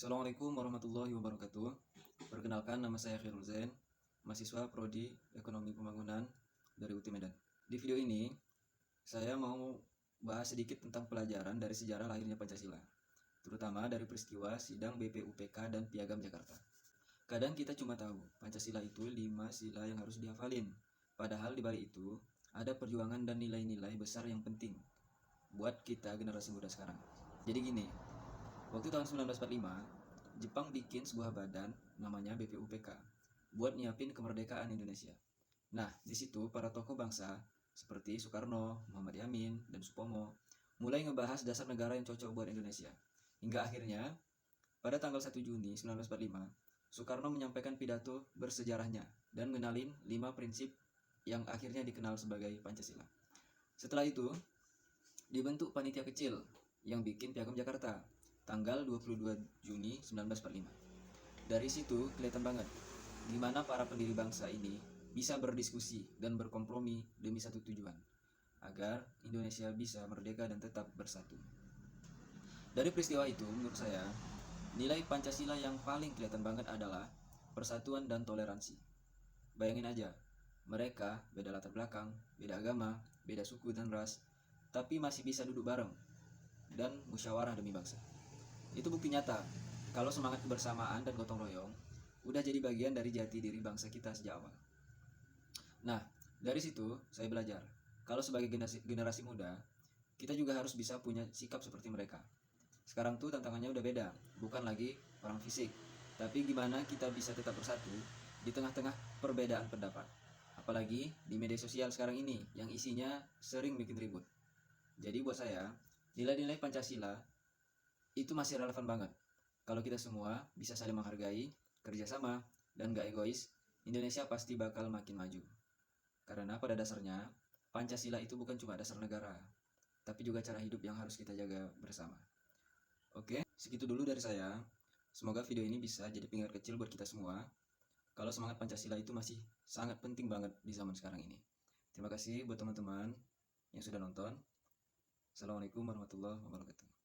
Assalamualaikum warahmatullahi wabarakatuh. Perkenalkan, nama saya Khairul Zain, mahasiswa Prodi Ekonomi Pembangunan dari UT Medan. Di video ini, saya mau bahas sedikit tentang pelajaran dari sejarah lahirnya Pancasila, terutama dari peristiwa sidang BPUPK dan Piagam Jakarta. Kadang kita cuma tahu Pancasila itu 5 sila yang harus dihafalin, padahal di balik itu ada perjuangan dan nilai-nilai besar yang penting buat kita generasi muda sekarang. Jadi gini, waktu tahun 1945, Jepang bikin sebuah badan namanya BPUPK buat nyiapin kemerdekaan Indonesia. Nah, di situ para tokoh bangsa seperti Soekarno, Muhammad Yamin, dan Supomo mulai ngebahas dasar negara yang cocok buat Indonesia. Hingga akhirnya, pada tanggal 1 Juni 1945, Soekarno menyampaikan pidato bersejarahnya dan ngenalin 5 prinsip yang akhirnya dikenal sebagai Pancasila. Setelah itu, dibentuk panitia kecil yang bikin Piagam Jakarta tanggal 22 Juni 1945. Dari situ kelihatan banget gimana para pendiri bangsa ini bisa berdiskusi dan berkompromi demi satu tujuan, agar Indonesia bisa merdeka dan tetap bersatu. Dari peristiwa itu, menurut saya, nilai Pancasila yang paling kelihatan banget adalah persatuan dan toleransi. Bayangin aja, mereka beda latar belakang, beda agama, beda suku dan ras, tapi masih bisa duduk bareng dan musyawarah demi bangsa. Itu bukti nyata kalau semangat kebersamaan dan gotong royong udah jadi bagian dari jati diri bangsa kita sejak awal. Nah, dari situ saya belajar kalau sebagai generasi muda, kita juga harus bisa punya sikap seperti mereka. Sekarang tuh tantangannya udah beda, bukan lagi perang fisik, tapi gimana kita bisa tetap bersatu di tengah-tengah perbedaan pendapat. Apalagi di media sosial sekarang ini yang isinya sering bikin ribut. Jadi buat saya, nilai-nilai Pancasila itu masih relevan banget. Kalau kita semua bisa saling menghargai, kerjasama, dan gak egois, Indonesia pasti bakal makin maju. Karena pada dasarnya, Pancasila itu bukan cuma dasar negara, tapi juga cara hidup yang harus kita jaga bersama. Oke, segitu dulu dari saya. Semoga video ini bisa jadi pengingat kecil buat kita semua, kalau semangat Pancasila itu masih sangat penting banget di zaman sekarang ini. Terima kasih buat teman-teman yang sudah nonton. Assalamualaikum warahmatullahi wabarakatuh.